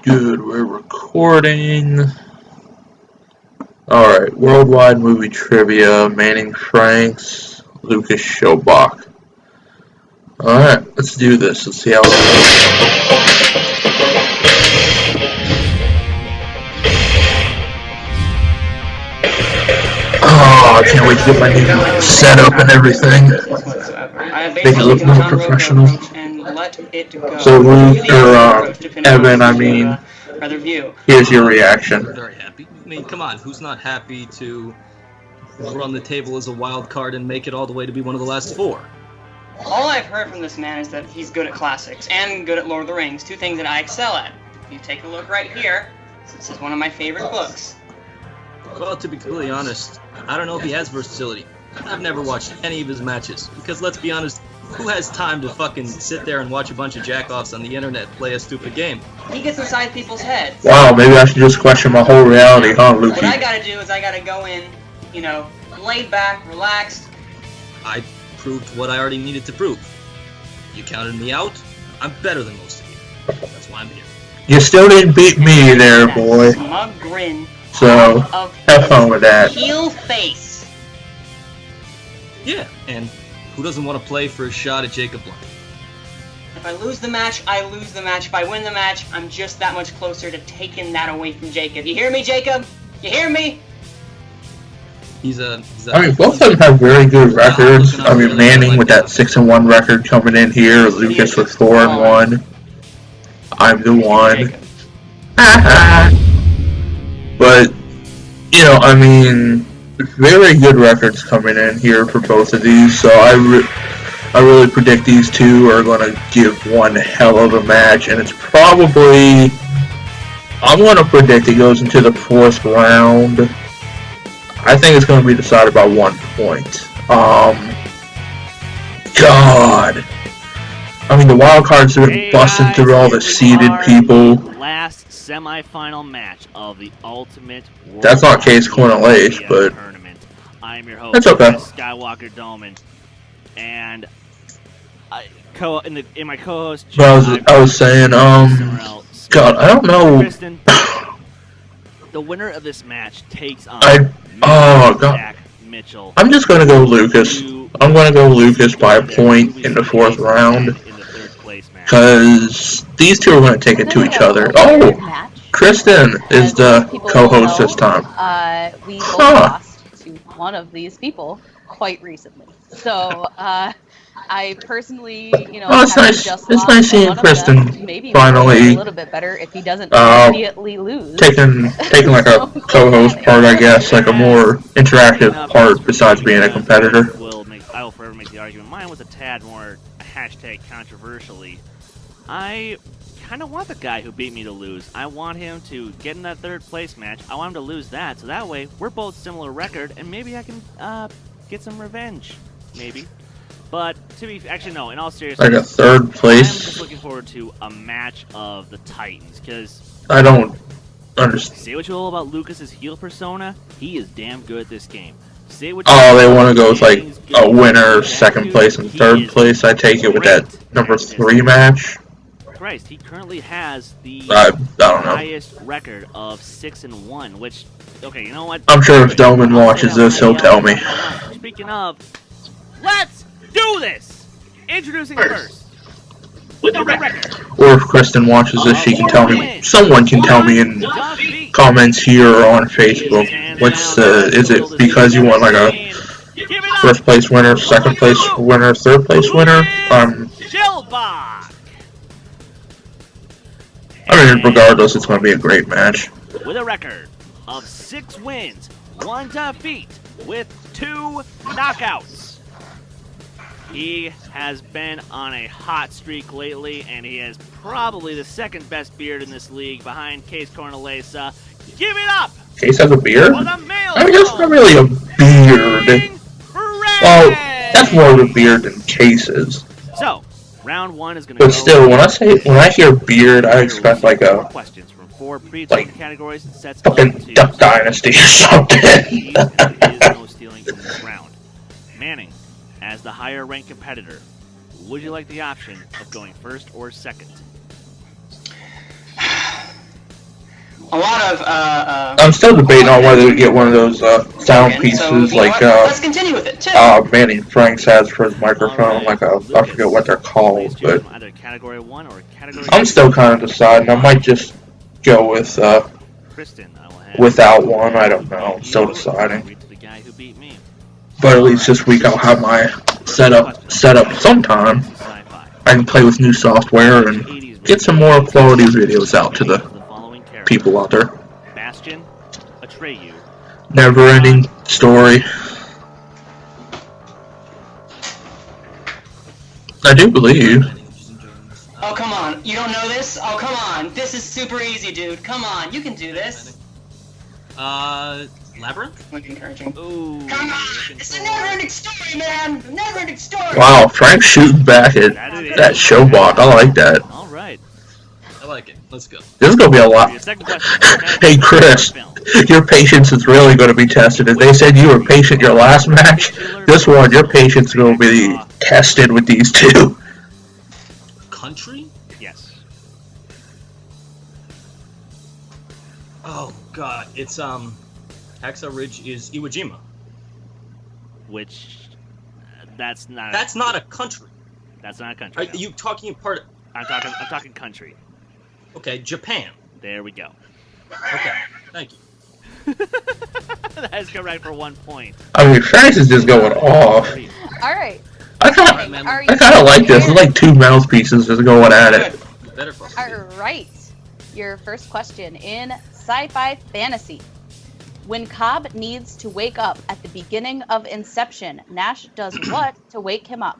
Good, we're recording. Alright, Worldwide Movie Trivia, Manning Franks, Lucas Schobach. Alright, let's do this. Let's see how it goes. Oh, I can't wait to get my new setup and everything. Make it look more professional. So Luke, or Evan, I mean, here's your reaction. Very happy. I mean, come on, who's not happy to run the table as a wild card and make it all the way to be one of the last four? All I've heard from this man is that he's good at classics and good at Lord of the Rings, two things that I excel at. If you take a look right here, this is one of my favorite books. Well, to be completely honest, I don't know if he has versatility. I've never watched any of his matches, because let's be honest, who has time to fucking sit there and watch a bunch of jack-offs on the internet play a stupid game? He gets inside people's heads. Wow, maybe I should just question my whole reality, huh, Luke? What I gotta do is I gotta go in, laid back, relaxed. I proved what I already needed to prove. You counted me out, I'm better than most of you. That's why I'm here. You still didn't beat me there, boy. Smug grin. So, have fun with that. Heel face. Yeah, and who doesn't want to play for a shot at Jacob Blunt? If I lose the match, I lose the match. If I win the match, I'm just that much closer to taking that away from Jacob. You hear me, Jacob? You hear me? I mean, both of them have very good records. I mean, Manning with that 6-1 record coming in here, Lucas with 4-1. I'm the one. But, I mean, very good records coming in here for both of these, so I really predict these two are going to give one hell of a match, and it's probably, I'm going to predict it goes into the fourth round. I think it's going to be decided by 1 point. God. I mean, the wild cards have been busting through all the seeded people. Last semifinal match of the Ultimate World That's not Case Cornelius, but tournament. I'm your host, that's okay. Skywalker Doman, and in my co-host. I was saying, God, I don't know. Kristen, the winner of this match takes on God. Mitchell. I'm just gonna go Lucas. I'm gonna go Lucas by a point in the fourth round. Because these two are going to take it to each other. Oh, Kristen is the co-host this time. We both lost to one of these people quite recently. So, I personally, it's nice. It's nice seeing Kristen maybe finally a little bit better if he doesn't immediately lose. Taking like a co-host part, I guess, like a more interactive part besides being a competitor. I will forever make the argument. Mine was a tad more hashtag controversially. I kind of want the guy who beat me to lose. I want him to get in that third place match. I want him to lose that, so that way we're both similar record, and maybe I can get some revenge. Maybe. But actually no, in all seriousness, like a third place. I'm just looking forward to a match of the Titans, because I don't understand. Say what you will about Lucas's heel persona, he is damn good at this game. Say what they want to go with like a winner, second place, and third place. I take it with that number 3 match. Christ, he currently has the don't know. highest record of 6-1, which, okay, you know what? I'm sure if Doman watches this, he'll tell me. Speaking of, let's do this! Introducing first, with the record. Or if Kristen watches this, she can tell me. Someone can tell me in comments here or on Facebook. Is it because you want like a first place winner, second place winner, third place winner? I mean, regardless, it's going to be a great match. With a record of 6 wins, 1 defeat, with 2 knockouts. He has been on a hot streak lately, and he has probably the second best beard in this league behind Case Cornelesa. Give it up! Case has a beard? I mean, that's not really a beard. Well, that's more of a beard than Case's. So, round 1 is going to But still, when I hear beard, I expect like a questions from 4 predetermined categories and sets fucking Duck Dynasty or something. There is no stealing from this round. Manning, as the higher ranked competitor, would you like the option of going first or second? a lot of I'm still debating on whether to get one of those sound so, pieces you know like what? Let's continue with it too. Manny Franks has for his microphone. Like I forget what they're called, but Either category 1 or category I'm still kind of deciding. I might just go with Kristen, I will have without one. I don't know. I'm still deciding. read to the guy who beat me. But at least this week I'll have my setup sometime. Sci-fi. I can play with new software and 80s get some more quality videos out to the following characters. people out there. Bastion, Atreyu, Never-ending story. I do believe. Oh, come on. You don't know this? Oh, come on. This is super easy, dude. Come on. You can do this. Labyrinth? Look encouraging. ooh, Come on. It's a never-ending story, man. Never-ending story. Wow, Frank's shooting back at that showbot. I like that. All right. I like it. Let's go. This is gonna be a For lot. your second question. Hey, Chris. Film. Your patience is really going to be tested. If they said you were patient your last match, this one, your patience will be tested with these two. Country? Yes. Oh god, it's Hacksaw Ridge is Iwo Jima. Which that's not. That's not a country. That's not a country. Are no. you talking part? I'm talking country. Okay, Japan. There we go. Okay, thank you. That is correct for 1 point. I mean, Franks is just going off. All right. I kind Alright, of, man. Are you I kind of like this. It's like two mouthpieces just going at it. You better fuck. All right. Your first question in sci-fi fantasy. When Cobb needs to wake up at the beginning of Inception, Nash does what to wake him up?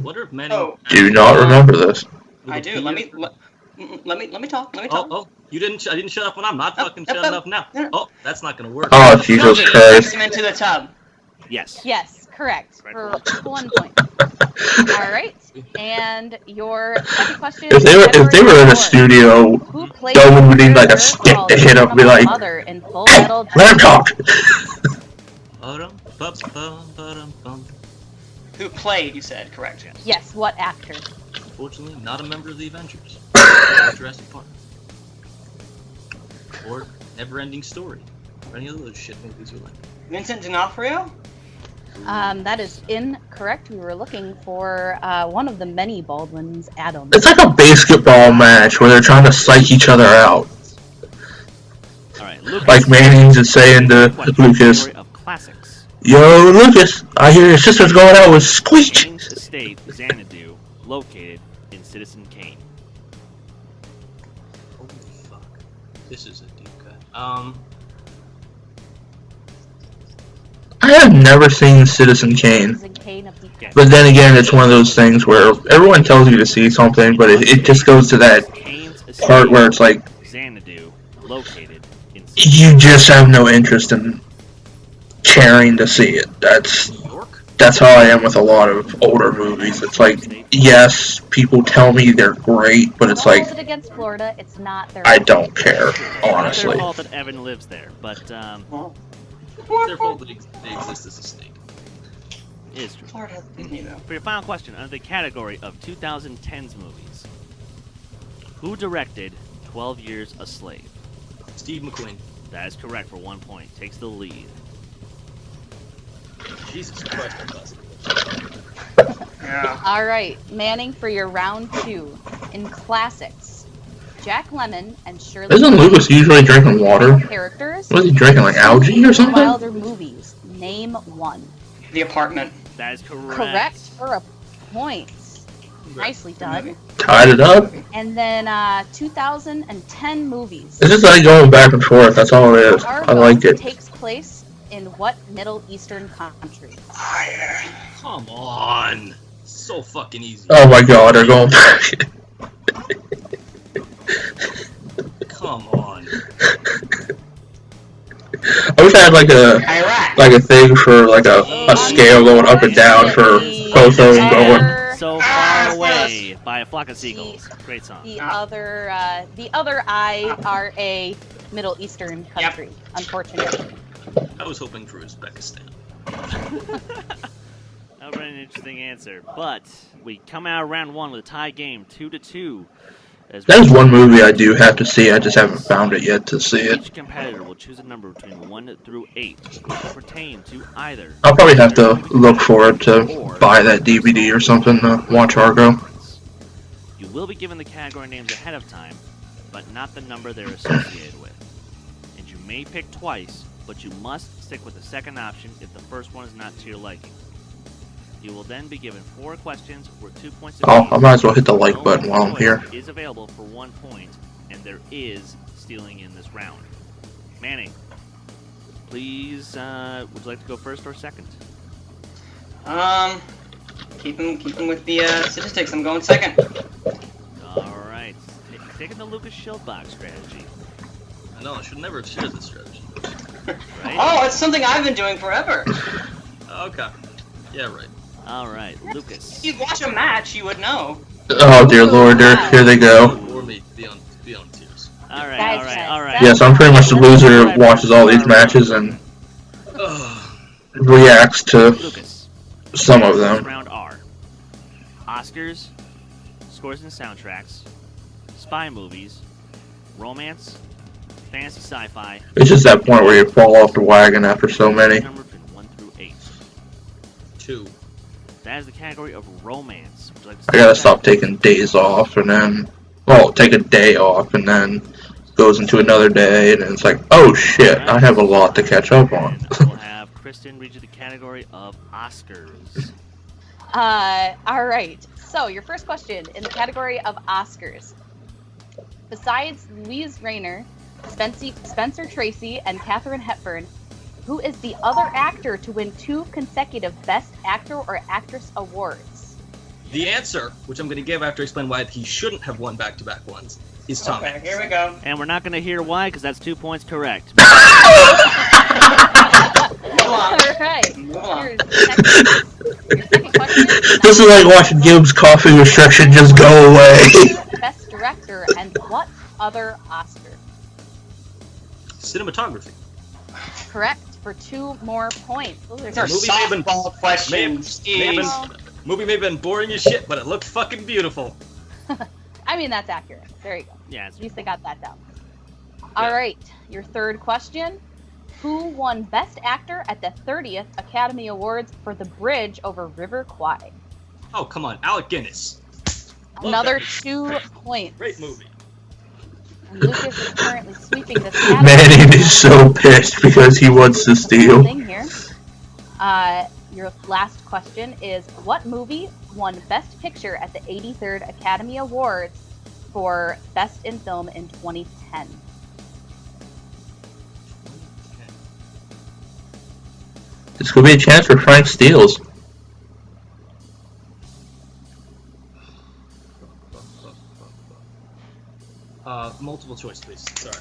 What are many? Oh. Do not remember this. I do. Let me talk. Oh, you didn't. I didn't shut up when I'm not fucking Oh, shutting oh, up now. no. Oh, that's not gonna work. Oh, Jesus He Christ. him into the tub. Yes. Yes, correct. For Correct. 1 point. All right. And your second question. If they were in a studio, Who played Dolan would need like a Kurt stick Hall to hit him and be like, mother in Full "Hey, Metal let him talk." Ba-dum-bum-bum-bum. Who played? You said correct. Yes, what actor? Unfortunately, not a member of the Avengers. Or Jurassic Park. Or Never-Ending Story. Or any of those shit movies you like. Vincent D'Onofrio. That is incorrect. We were looking for one of the many Baldwins, Adam. It's like a basketball match where they're trying to psych each other out. All right. Lucas. Like Manning's is saying to Question, Lucas, category of classics. "Yo, Lucas, I hear your sister's going out with Squeech." Name the state Xanadu located in Citizen Kane. Holy fuck. This is a deep cut. I have never seen Citizen Kane. Citizen Kane of the But then again, it's one of those things where everyone tells you to see something, but it just goes to that Kane's part estate, where it's like, Xanadu located in you just have no interest in caring to see it. New York? That's how I am with a lot of older movies. It's like, yes, people tell me they're great, but it's like, Hold it against Florida. It's not their. I don't care, It's not their honestly. fault that Evan lives there, but It's their fault that they exist as a state. it is true. Florida, you know. For your final question, under the category of 2010s movies, who directed 12 Years a Slave? Steve McQueen. That is correct for 1 point. Takes the lead. Jesus Christ, I'm busted. Yeah. All right, Manning, for your round 2 in classics, Jack Lemmon and Shirley. Isn't Lucas usually drinking water? Characters. Was he drinking like algae or something? Wilder movies. Name one. The Apartment. That is correct. Correct for a point. Nicely done. Tied it up? And then 2010 movies. It's just like going back and forth, that's all it is. I like it. Takes place in what Middle Eastern country? Fire. Come on. So fucking easy. Oh my god, they're going back. Come on. I wish I had like Iraq. a thing for like a scale going up and down for both of them going. So Far Away by a Flock of Seagulls. Great song. The other IRA Middle Eastern country, unfortunately. I was hoping for Uzbekistan. All That would be an interesting answer. But we come out of round one with a tie game, 2-2. There's one movie I do have to see. I just haven't found it yet to see it. Each competitor will choose a number between 1 through 8, which will pertain to either. I'll probably have to look for it to buy that DVD or something to watch Argo. You will be given the category names ahead of time, but not the number they're associated with. And you may pick twice, but you must stick with the second option if the first one is not to your liking. You will then be given 4 questions worth 2 points apiece. Oh, I might as well hit the like button while I'm here. Is available for 1 point, and there is stealing in this round. Manning, please, would you like to go first or second? Keeping with the statistics, I'm going second. All right, taking the Lucas Schildbach strategy. I know, I should never have shared this strategy. Right? Oh, it's something I've been doing forever. Okay. Yeah, right. All right, Lucas. If you watch a match, you would know. Oh dear lord, here they go. Or me, be on tears. All right, Guys, all right, guys, all right. Yes, I'm pretty much the loser who watches all these matches and Ugh. reacts to Lucas. some of This them. round are Oscars, scores and soundtracks, spy movies, romance, fantasy sci-fi. It's just that point where you fall off the wagon after so many. Number between 1 through 8. 2. That is the category of romance. Would you like to I gotta start? stop taking days off and then, well, take a day off and then goes into another day and then it's like, oh shit, I have a lot to catch up on. And we'll have Kristen read you the category of Oscars. All right. So your first question in the category of Oscars. Besides Louise Rayner, Spencer Tracy, and Katharine Hepburn, who is the other actor to win 2 consecutive Best Actor or Actress awards? The answer, which I'm going to give after I explain why he shouldn't have won back-to-back ones, is Tom Okay, Hanks. here we go. And we're not going to hear why, because that's 2 points correct. Move All along. right. Move along. Your second question. This is like watching Gibbs' coffee restriction just go away. Best Director and what other Oscar? Cinematography. Correct, for 2 more points. Those These are are Movie may have been- softball questions. may have Jeez. Movie may have been boring as shit, but it looked fucking beautiful. I mean, that's accurate. There you go. Yeah, it's At least I got that down. All right, your third question. Who won Best Actor at the 30th Academy Awards for The Bridge over River Kwai? Oh, come on. Alec Guinness. Love Another that. 2 points. Great movie. And Lucas is currently sweeping this category. Manning is so pissed because he wants to steal. Thing here. Your last question is, what movie won Best Picture at the 83rd Academy Awards for Best in Film in 2010? This could be a chance for Frank Steele. Multiple choice, please. Sorry,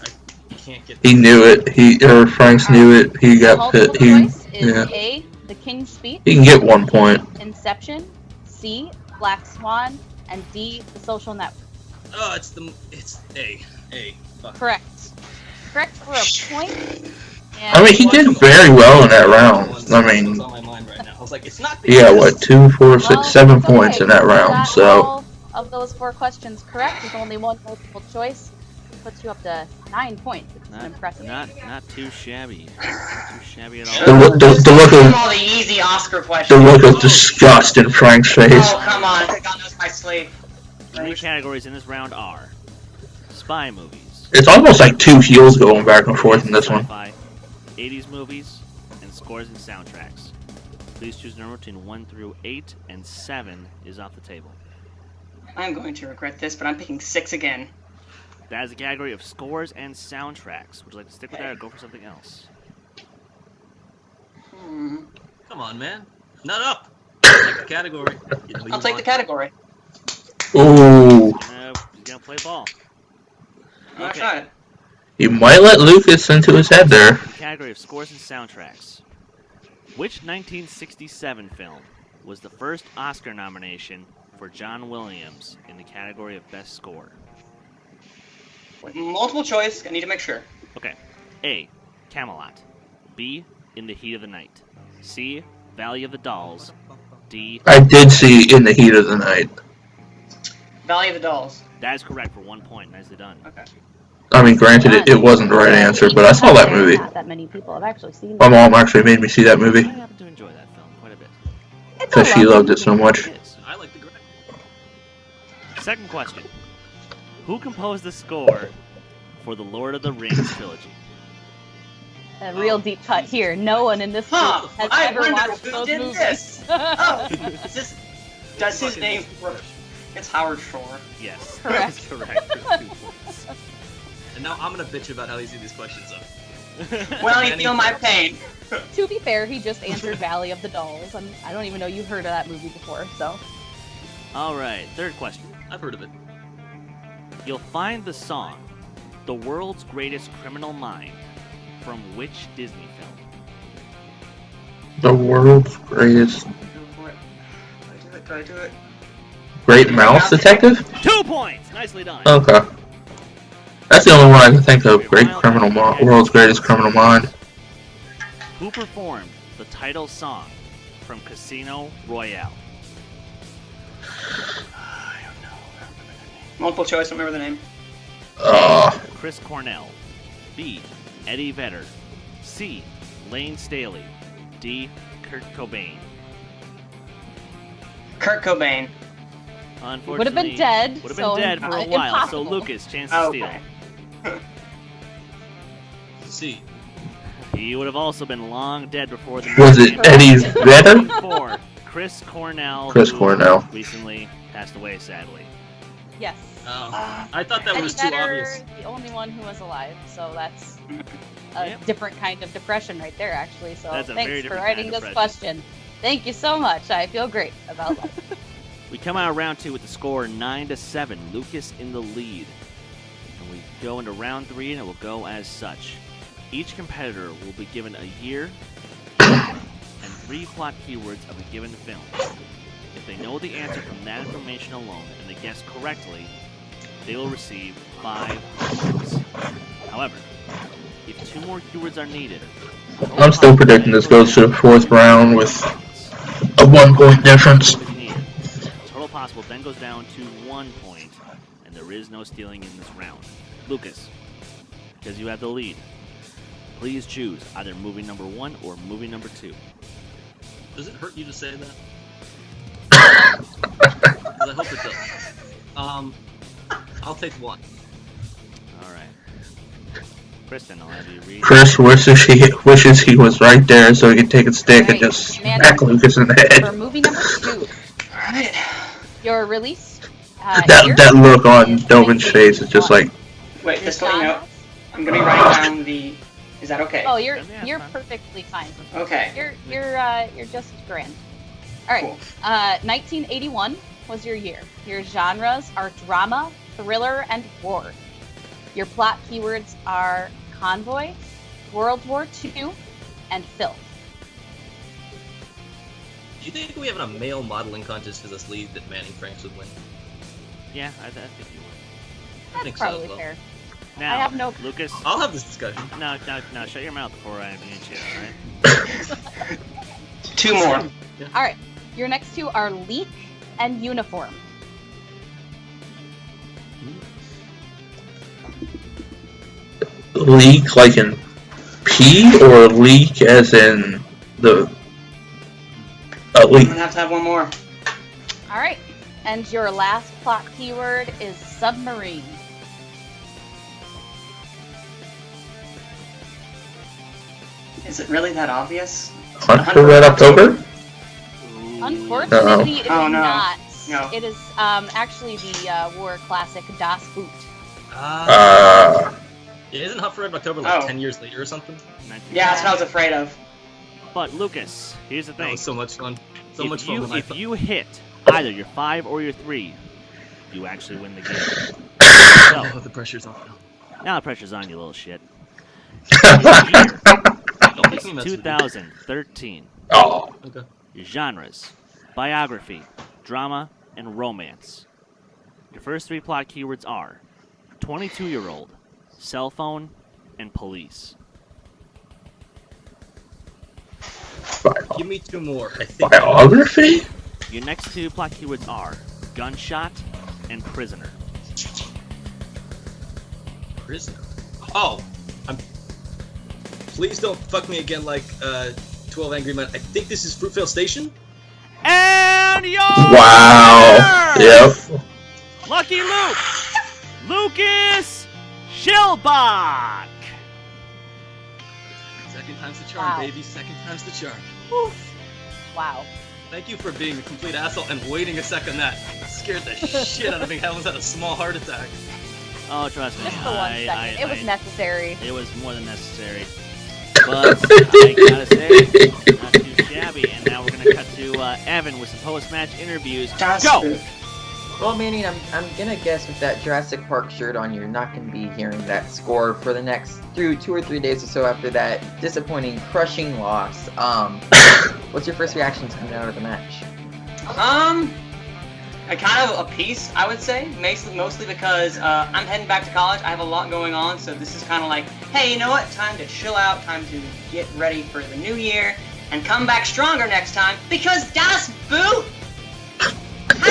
I can't get. He knew it. Frank's knew it. He got Multiple pit. He, choice is yeah. A, The King's Speech, He can get 1 point. Inception, C, Black Swan, and D, The Social Network. Oh, it's A. Fuck. Correct. Correct for a point. And I mean, he did very well in that round. What's I mean, on my mind right now. I was like, it's not. he got what, 2, 4, 6, well, 7 it's okay. points in that You round. got So all of those 4 questions correct with only 1 multiple choice. Puts you up to 9 points. It's impressive. Not too shabby. Not too shabby at the, all. look- the look Give of all the easy Oscar the questions. look of disgust in Frank's face. Oh, come on. I got those in my sleeve. The new categories in this round are spy movies, It's almost like 2 heels going back and forth in this one. sci-fi, 80s movies, and scores and soundtracks. Please choose a number between 1 through 8, and 7 is off the table. I'm going to regret this, but I'm picking 6 again. That is the category of scores and soundtracks. Would you like to stick with that or go for something else? Hmm. Come on, man. Nut up. Take the category. You know you I'll take the want. category. Ooh, He's gonna play ball. I'm gonna Okay. try it. he might let Lucas into his head there. The category of scores and soundtracks. Which 1967 film was the first Oscar nomination for John Williams in the category of Best Score? Multiple choice. I need to make sure. Okay. A. Camelot. B. In the Heat of the Night. C. Valley of the Dolls. D. I did see In the Heat of the Night. Valley of the Dolls. That is correct for 1 point. Nicely done. Okay. I mean, granted, it wasn't the right answer, but I saw that movie. Not that many people have actually seen My it. mom actually made me see that movie I happen to enjoy that film quite a bit. It's a because she lovely loved it so movie. much. It is. I like the Greg. Second question. Who composed the score for the Lord of the Rings trilogy? A real deep cut here. No one in this group Huh, has I ever wonder watched who those did movies. this. Oh, does his name? It's Howard Shore. Yes. Correct. That's correct for 2 points. And now I'm gonna bitch about how easy these questions are. Well, you feel my pain. To be fair, he just answered Valley of the Dolls. I don't even know you heard of that movie before, so. All right, third question. I've heard of it. You'll find the song "The World's Greatest Criminal Mind" from which Disney film? The world's greatest Go for it. Do I do it? Great Mouse Detective? 2 points. Nicely done. Okay. That's the only one I can think of. World's Greatest Criminal Mind. Who performed the title song from Casino Royale? Multiple choice. Don't remember the name. Chris Cornell. B. Eddie Vedder. C. Lane Staley. D. Kurt Cobain. Kurt Cobain. Unfortunately, Would have been dead. Would have so been dead for a while. impossible. So Lucas, chance to steal. Okay. C. He would have also been long dead before the Was movie it Eddie Vedder? Four. Chris Cornell. Chris who Cornell. recently passed away, sadly. Yes. I thought that Eddie was too Vedder, obvious. the only one who was alive, so that's a Yep. different kind of depression right there, actually. So That's a very thanks for different writing kind of this depression. question. Thank you so much. I feel great about life. We come out of round 2 with the score 9-7. Lucas in the lead. And we go into round 3, and it will go as such. Each competitor will be given a year and 3 plot keywords of a given film. If they know the answer from that information alone and they guess correctly, they will receive 5 points. However, if 2 more keywords are needed, I'm still predicting this goes to the 4th round with a 1-point difference. Total possible then goes down to 1 point, and there is no stealing in this round. Lucas, because you have the lead, please choose either movie number 1 or movie number 2. Does it hurt you to say that? 'Cause I hope it does. I'll take 1. All right. Kristen, I'll have you read. Chris wishes he was right there so he could take a stick and just smack Lucas in the For head. movie number 2, Alright. your release. That look on Dovin's face is just like, Wait, just to let you know, I'm gonna be writing down the. Is that okay? Oh, you're Yeah, fine. Perfectly fine. Okay. You're just grand. All right. Cool. 1981 was your year. Your genres are drama, thriller, and war. Your plot keywords are convoy, World War II, and filth. Do you think we have a male modeling contest for this lead that Manning Franks would win? Yeah, I think you will. That's think so, probably as well. fair. Now, I have no- Lucas, I'll have this discussion. no, shut your mouth before I mute you, all right? 2 more. All right. Your next 2 are leak and uniform. leak like in pee or leak as in the I'm leak? gonna have to have 1 more. All right. And your last plot keyword is submarine. Is it really that obvious? Hunt for Red October? Unfortunately, it is Oh, no. not. No. It is actually the war classic Das Boot. Isn't Hunt for Red October like Oh. 10 years later or something? Yeah, that's what I was afraid of. But Lucas, here's the That thing. was so much fun. So much fun when I If thought. you hit either your 5 or your 3, you actually win the game. Oh, So, the pressure's on. now the pressure's on you, little shit. Don't make me mess with you. 2013. Oh, Okay. Your genres: biography, drama, and romance. Your first 3 plot keywords are 22-year-old, cell phone, and police. Give me 2 more. I think. biography? Your next two plot keywords are gunshot and prisoner. Prisoner. Oh, please don't fuck me again like 12 Angry Men. I think this is Fruitvale Station. And your Wow. winner! Yep. Lucky Luke, Lucas Schilbach. Second time's the charm, Wow. baby. Second time's the charm. Wow. Thank you for being a complete asshole and waiting a second. That scared the shit out of me. I almost had a small heart attack. Oh, trust me, Just the 1 second. It was necessary. It was more than necessary. But I gotta say, not too shabby. And now we're gonna cut to Evan with some post-match interviews. Go! Well, Manny, I'm gonna guess with that Jurassic Park shirt on, you're not gonna be hearing that score for the next 2 or 3 days or so after that disappointing, crushing loss. What's your first reactions coming out of the match? A kind of a piece, I would say, mostly because I'm heading back to college. I have a lot going on, so this is kind of like, hey, you know what? Time to chill out, time to get ready for the new year, and come back stronger next time. Because Das Boot, how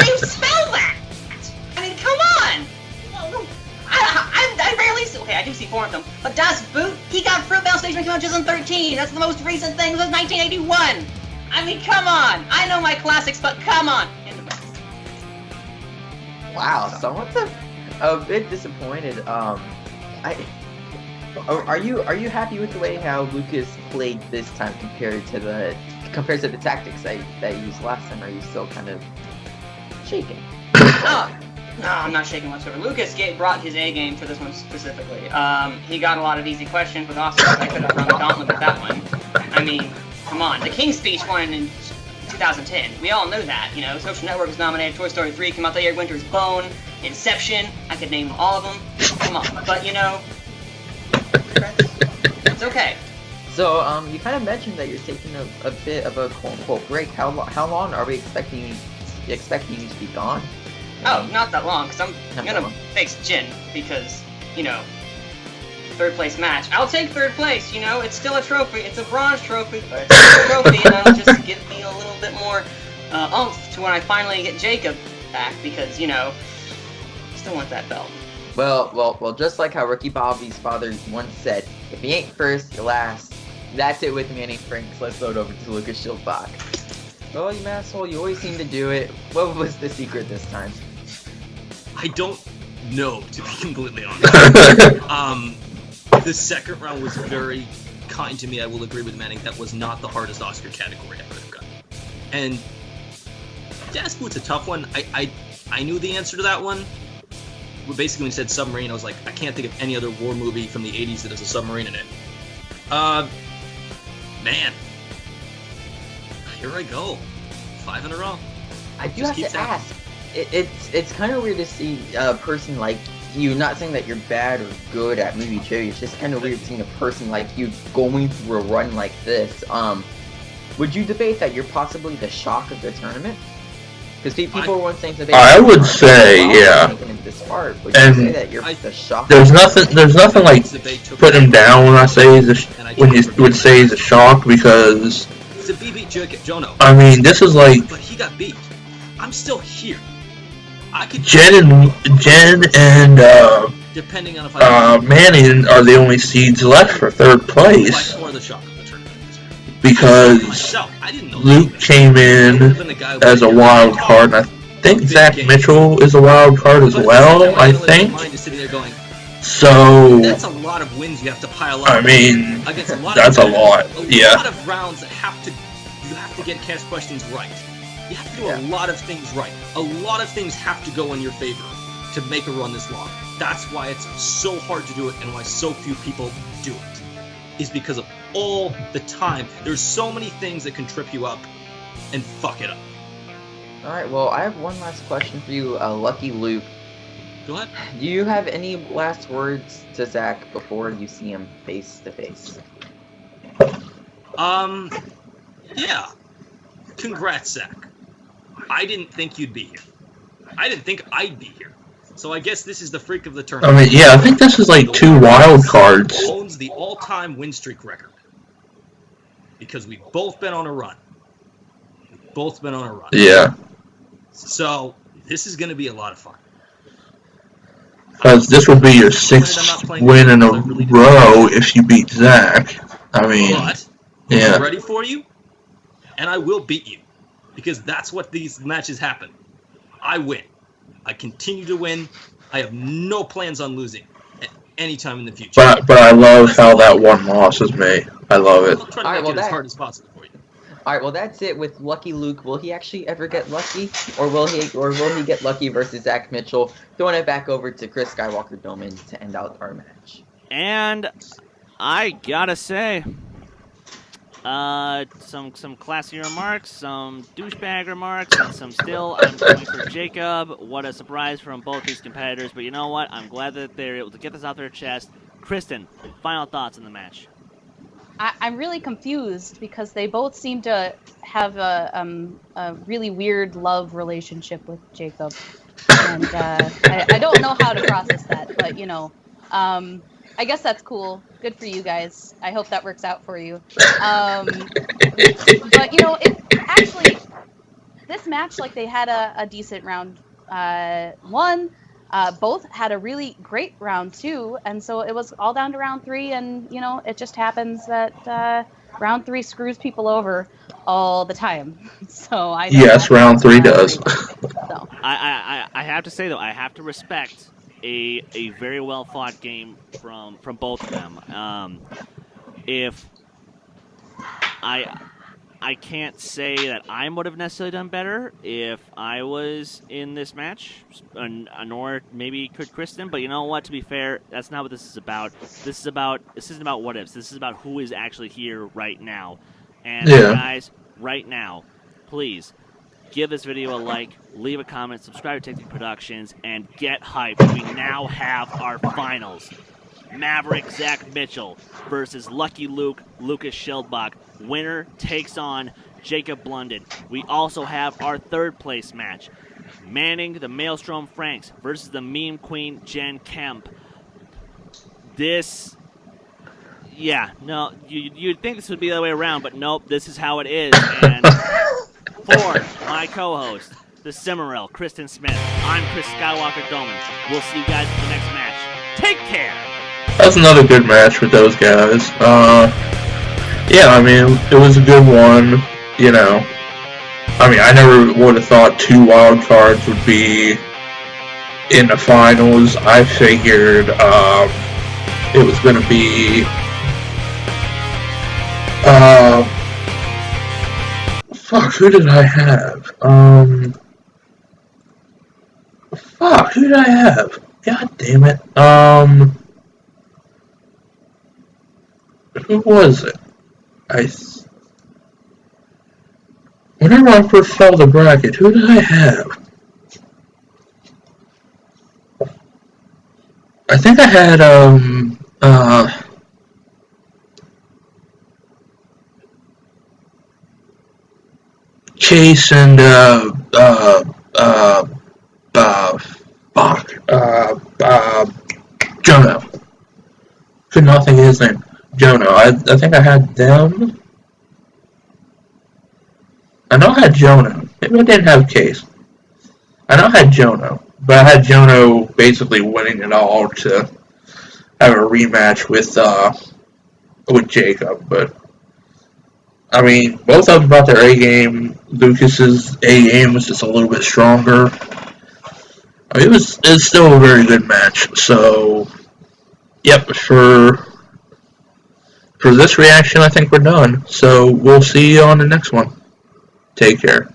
do you spell that? I mean, come on. I rarely see. Okay, I do see four of them, but Das Boot, he got Fruitvale Station when he came out in 2013. That's the most recent thing. It was 1981. I mean, come on. I know my classics, but come on. Wow, someone's a bit disappointed. Are you happy with the way how Lucas played this time compared to the tactics that he used last time? Are you still kind of shaking? No, I'm not shaking whatsoever. Lucas brought his A game for this one specifically. He got a lot of easy questions with Oscar. I could have run the gauntlet with that one. I mean, come on. The King's Speech won in 2010. We all know that, you know. Social Network was nominated. Toy Story 3 came out that year. Winter's Bone, Inception. I could name all of them. Come on. But, you know, it's okay. So, you kind of mentioned that you're taking a bit of a quote-unquote break. How long are we expecting you to be gone? Oh, not that long, because I'm gonna face Jin, because, you know, third place match. I'll take third place, you know, it's still a trophy. It's a bronze trophy, but it's still a trophy, and it'll just give me a little bit more oomph to when I finally get Jacob back, because, you know, I still want that belt. Well, just like how Ricky Bobby's father once said, if he ain't first, you're last. That's it with Manny Franks. Let's throw it over to Lucas Schilbach. Well, you asshole, you always seem to do it. What was the secret this time? I don't know, to be completely honest. The second round was very kind to me. I will agree with Manning. That was not the hardest Oscar category I could have gotten. And Das Boot's a tough one. I knew the answer to that one. But basically, when he said submarine, I was like, I can't think of any other war movie from the 80s that has a submarine in it. Man. Here I go. 5 in a row. I do have to ask. It's kind of weird to see a person like you, not saying that you're bad or good at movie trivia, it's just kind of weird seeing a person like you going through a run like this. Would you debate that you're possibly the shock of the tournament? Because people were once saying today. I would say, yeah. This far. Would you say that you're the shock? There's nothing like put him down when I say when you would say he's a shock, because It's a BB Jono. I mean, this is like, but he got beat. I'm still here. I could Jen and depending on if I Manning are the only seeds left for third place, by far the shock of the tournament. because Myself, I didn't know Luke came in as a wild card, and I think Zach Mitchell is a wild card as well, I think. So, That's a lot of wins you have to pile up. I mean, against a lot that's of a lot, yeah. A lot of rounds that you have to get cast questions right. You have to do a lot of things right. A lot of things have to go in your favor to make a run this long. That's why it's so hard to do it, and why so few people do it. Is because of all the time. There's so many things that can trip you up and fuck it up. Alright, well, I have one last question for you, Lucky Luke. Go ahead. Do you have any last words to Zach before you see him face to face? Yeah. Congrats, Zach. I didn't think you'd be here. I didn't think I'd be here. So I guess this is the freak of the tournament. I mean, yeah, I think this is like 2 wild cards. Owns the all-time win streak record. Because we've both been on a run. Yeah. So this is going to be a lot of fun. Because this will be your 6th win in a row if you beat Zach. I mean, But yeah. I'm ready for you, and I will beat you. Because that's what these matches happen. I win. I continue to win. I have no plans on losing at any time in the future. But I love how that one loss is made. I love it. I'll try to Alright, make well, it as that- hard as possible for you. Alright, well that's it with Lucky Luke. Will he actually ever get lucky? Or will he get lucky versus Zach Mitchell? Throwing it back over to Chris Skywalker Doman to end out our match. And I gotta say, some classy remarks, some douchebag remarks, and some still I'm going for Jacob. What a surprise from both these competitors, but you know what? I'm glad that they're able to get this out their chest. Kristen, final thoughts on the match. I'm really confused because they both seem to have a really weird love relationship with Jacob, and I don't know how to process that. But you know, I guess that's cool. Good for you guys. I hope that works out for you. But you know, it actually this match, like, they had a decent round one. Both had a really great round 2, and so it was all down to round 3, and, you know, it just happens that round 3 screws people over all the time. So I know Yes, round 3 does. So. I have to say, though, I have to respect a very well fought game from both of them. If I can't say that I would have necessarily done better if I was in this match, nor maybe could Kristen. But you know what? To be fair, that's not what this is about. This isn't about what ifs. This is about who is actually here right now. And Yeah. guys, right now, please give this video a like, leave a comment, subscribe to Take Two Productions, and get hyped. We now have our finals. Maverick Zach Mitchell versus Lucky Luke Lucas Schildbach. Winner takes on Jacob Blunden. We also have our 3rd place match. Manning the Maelstrom Franks versus the Meme Queen Jen Kemp. This, yeah, no, you'd think this would be the other way around, but nope, this is how it is. And for my co-host, the Cimarel, Kristen Smith, I'm Chris Skywalker Doman. We'll see you guys in the next match. Take care! That's another good match with those guys. Yeah, I mean, it was a good one, you know. I mean, I never would have thought 2 wild cards would be in the finals. I figured it was going to be fuck, who did I have? Fuck, who did I have? God damn it. Who was it? Whenever I first saw the bracket, who did I have? I think I had, Chase and, Jono. Could not think of his name. Jono. I think I had them. I know I had Jono. Maybe I didn't have Case. I know I had Jono. But I had Jono basically winning it all to have a rematch with Jacob. But, I mean, both of them brought their A game. Lucas's A game was just a little bit stronger. I mean, it's still a very good match. So, yep, for this reaction, I think we're done. So, we'll see you on the next one. Take care.